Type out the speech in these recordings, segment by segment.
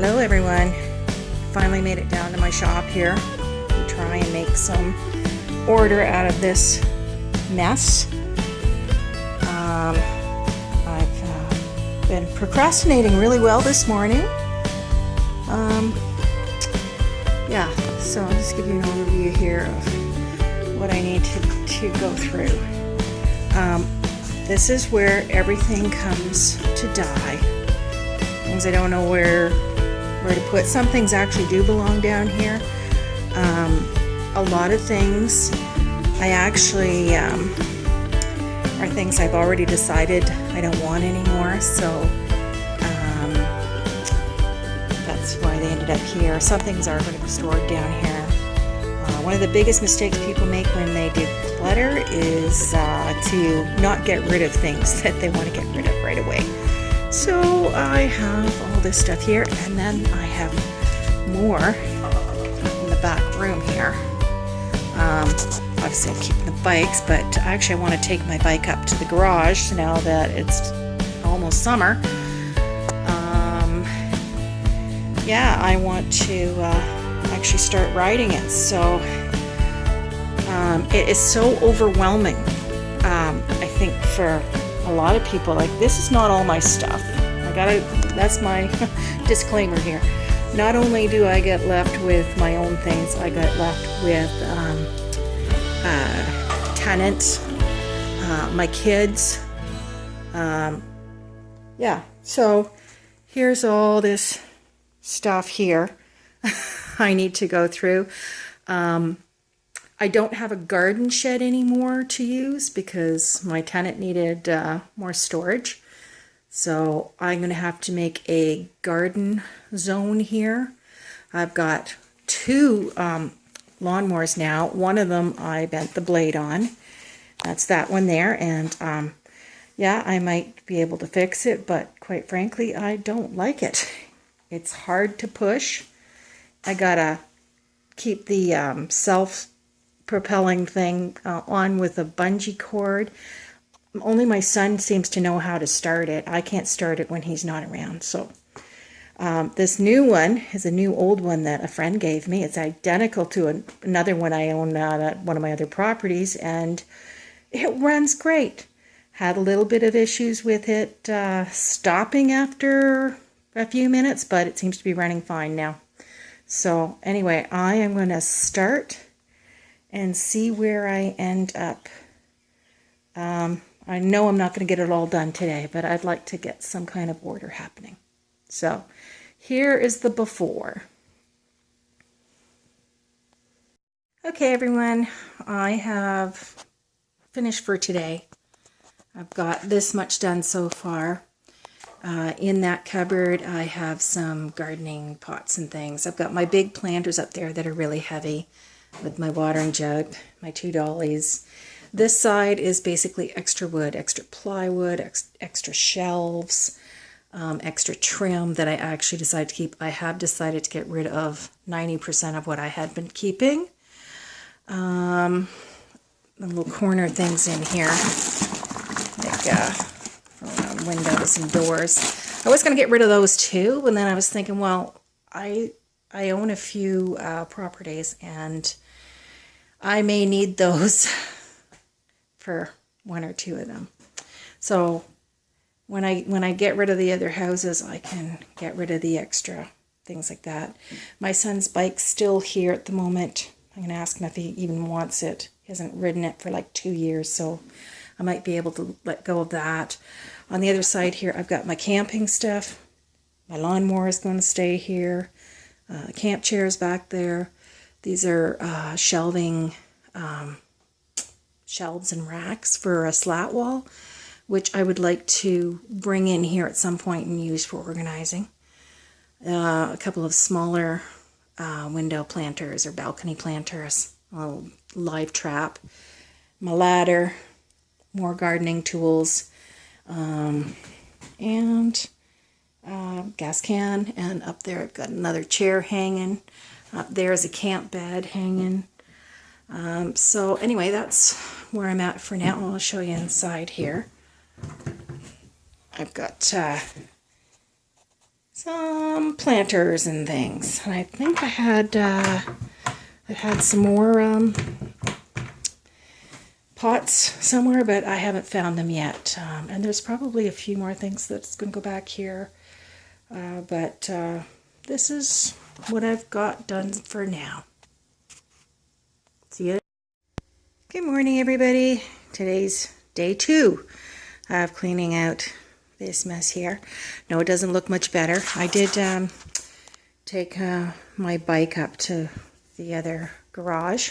Hello everyone, finally made it down to my shop here to try and make some order out of this mess. I've been procrastinating really well this morning. Yeah, so I'll just give you an overview here of what I need to go through. This is where everything comes to die. Things I don't know where to put. Some things actually do belong down here. A lot of things I actually are things I've already decided I don't want anymore, so that's why they ended up here. Some things are going to be stored down here. One of the biggest mistakes people make when they declutter is to not get rid of things that they want to get rid of right away. So I have all this stuff here, and then I have more in the back room here. Obviously I'm keeping the bikes, but actually I want to take my bike up to the garage now that it's almost summer. Yeah, I want to actually start riding it. So it is so overwhelming. I think for a lot of people, like, this is not all my stuff. That's my disclaimer here. Not only do I get left with my own things, I get left with tenants, my kids. Yeah, so here's all this stuff here I need to go through. I don't have a garden shed anymore to use because my tenant needed more storage. So I'm going to have to make a garden zone here. I've got two lawnmowers now. One of them I bent the blade on. That's that one there. And yeah, I might be able to fix it, but quite frankly, I don't like it. It's hard to push. I gotta keep the self-propelling thing on with a bungee cord. Only my son seems to know how to start it. I can't start it when he's not around. So this new one is a new old one that a friend gave me. It's identical to another one I own at one of my other properties, and it runs great. Had a little bit of issues with it stopping after a few minutes, but it seems to be running fine now. So anyway, I am going to start and see where I end up. I know I'm not going to get it all done today, but I'd like to get some kind of order happening. So here is the before. Okay, everyone, I have finished for today. I've got this much done so far. In that cupboard, I have some gardening pots and things. I've got my big planters up there that are really heavy with my watering jug, my 2 dollies. This side is basically extra wood, extra plywood, extra shelves, extra trim that I actually decided to keep. I have decided to get rid of 90% of what I had been keeping. The little corner things in here, like around windows and doors. I was going to get rid of those too, and then I was thinking, well, I own a few properties, and I may need those for 1 or 2 of them. So when I get rid of the other houses, I can get rid of the extra things like that. My son's bike's still here at the moment. I'm going to ask him if he even wants it. He hasn't ridden it for like 2 years, so I might be able to let go of that. On the other side here, I've got my camping stuff. My lawnmower is going to stay here. Camp chairs back there. These are shelving shelves and racks for a slat wall, which I would like to bring in here at some point and use for organizing. A couple of smaller window planters or balcony planters, a little live trap, my ladder, more gardening tools, and gas can, and up there I've got another chair hanging. There's a camp bed hanging. So anyway, that's where I'm at for now. I'll show you inside here. I've got some planters and things. And I think I had some more pots somewhere, but I haven't found them yet. And there's probably a few more things that's going to go back here. But this is what I've got done for now. See you. Good morning, everybody. Today's day 2 of cleaning out this mess here. No, it doesn't look much better. I did take my bike up to the other garage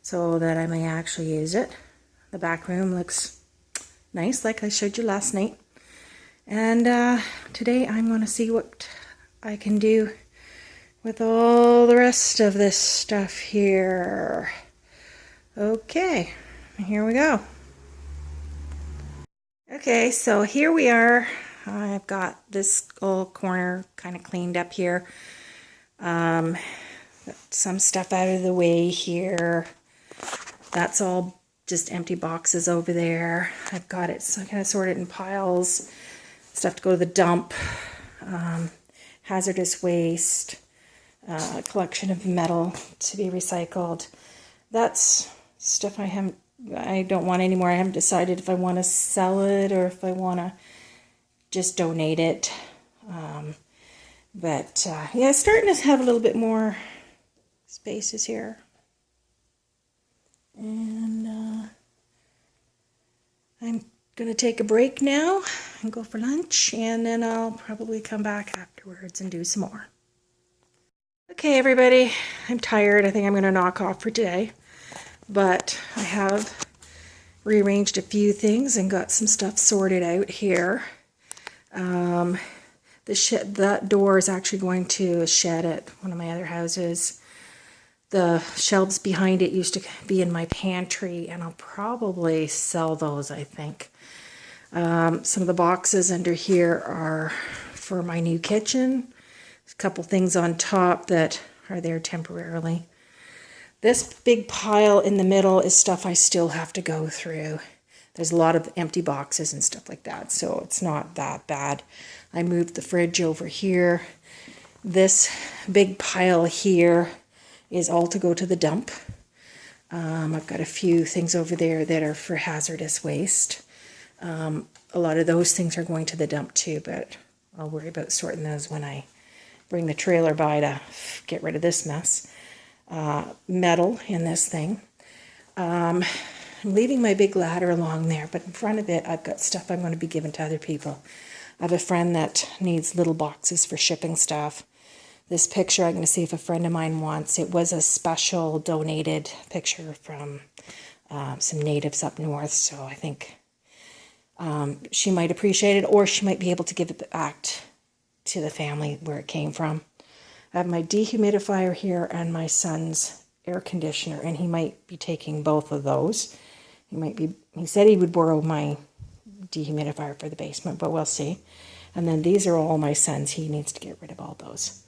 so that I may actually use it. The back room looks nice, like I showed you last night. And today I'm going to see what I can do with all the rest of this stuff here. Okay, here we go. Okay, so here we are. I've got this whole corner kind of cleaned up here. Got some stuff out of the way here. That's all just empty boxes over there. I've got it so kind of sorted in piles. Stuff to go to the dump. Hazardous waste. A collection of metal to be recycled. That's stuff I don't want anymore. I haven't decided if I want to sell it or if I want to just donate it. But yeah, it's starting to have a little bit more spaces here. And I'm going to take a break now and go for lunch, and then I'll probably come back afterwards and do some more. Okay, everybody, I'm tired. I think I'm going to knock off for today. But I have rearranged a few things and got some stuff sorted out here. That door is actually going to a shed at one of my other houses. The shelves behind it used to be in my pantry, and I'll probably sell those, I think. Some of the boxes under here are for my new kitchen. There's a couple things on top that are there temporarily. This big pile in the middle is stuff I still have to go through. There's a lot of empty boxes and stuff like that, so it's not that bad. I moved the fridge over here. This big pile here is all to go to the dump. I've got a few things over there that are for hazardous waste. A lot of those things are going to the dump too, but I'll worry about sorting those when I bring the trailer by to get rid of this mess. Metal in this thing. I'm leaving my big ladder along there, but in front of it I've got stuff I'm going to be giving to other people. I have a friend that needs little boxes for shipping stuff. This picture I'm going to see if a friend of mine wants. It was a special donated picture from some natives up north, so I think she might appreciate it, or she might be able to give it back to the family where it came from. I have my dehumidifier here and my son's air conditioner, and he might be taking both of those. He said he would borrow my dehumidifier for the basement, but we'll see. And then these are all my son's. He needs to get rid of all those.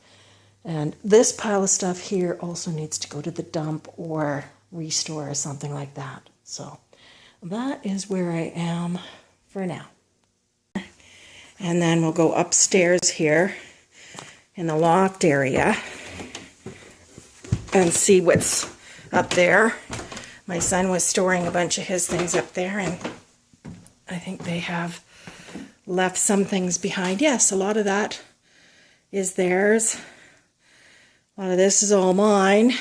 And this pile of stuff here also needs to go to the dump or restore or something like that. So that is where I am for now. And then we'll go upstairs here in the loft area and see what's up there. My son was storing a bunch of his things up there, and I think they have left some things behind. Yes, a lot of that is theirs. A lot of this is all mine.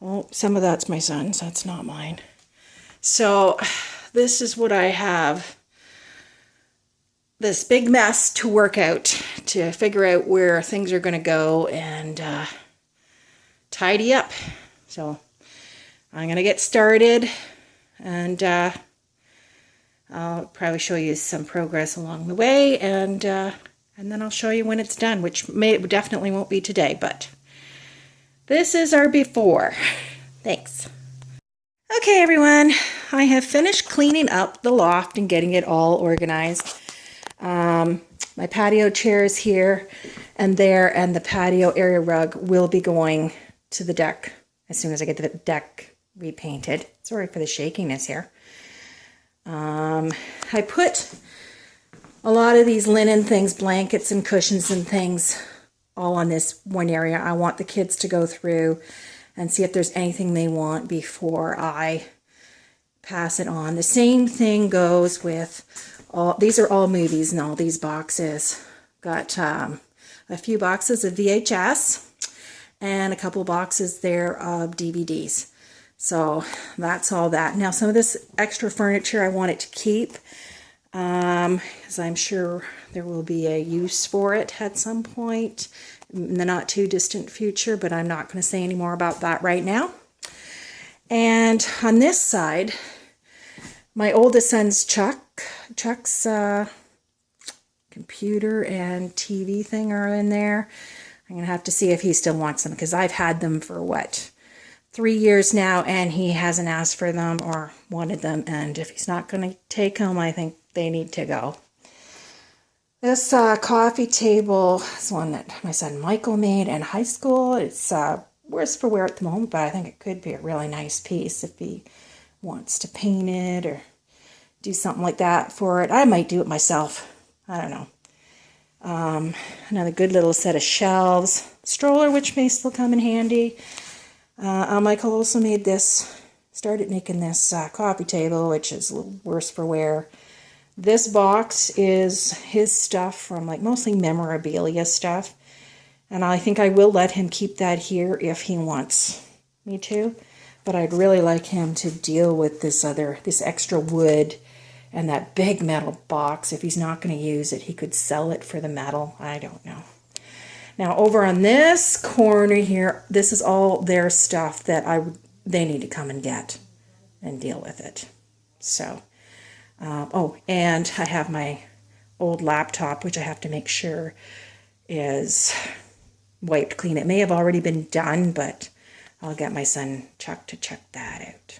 Well, some of that's my son's, that's not mine. So this is what I have. This big mess to work out, to figure out where things are going to go and tidy up. So I'm going to get started, and I'll probably show you some progress along the way, and then I'll show you when it's done, which definitely won't be today, but this is our before. Thanks. Okay, everyone, I have finished cleaning up the loft and getting it all organized. My patio chair is here and there, and the patio area rug will be going to the deck as soon as I get the deck repainted. Sorry for the shakiness here. I put a lot of these linen things, blankets and cushions and things, all on this one area. I want the kids to go through and see if there's anything they want before I pass it on. The same thing goes with all, these are all movies in all these boxes. Got a few boxes of VHS and a couple boxes there of DVDs. So that's all that. Now some of this extra furniture I want it to keep, because I'm sure there will be a use for it at some point in the not too distant future, but I'm not going to say any more about that right now. And on this side, my oldest son's Chuck's computer and TV thing are in there. I'm going to have to see if he still wants them, because I've had them for what, 3 years now, and he hasn't asked for them or wanted them. And if he's not going to take them, I think they need to go. This coffee table is one that my son Michael made in high school. It's worse for wear at the moment, but I think it could be a really nice piece if he wants to paint it or do something like that for it. I might do it myself. I don't know. Another good little set of shelves. Stroller, which may still come in handy. Michael also made this, started making this coffee table, which is a little worse for wear. This box is his stuff from, like, mostly memorabilia stuff. And I think I will let him keep that here if he wants me to. But I'd really like him to deal with this extra wood and that big metal box. If he's not going to use it, he could sell it for the metal. I don't know. Now over on this corner here, this is all their stuff that they need to come and get and deal with it. So, oh, and I have my old laptop, which I have to make sure is wiped clean. It may have already been done, but I'll get my son Chuck to check that out.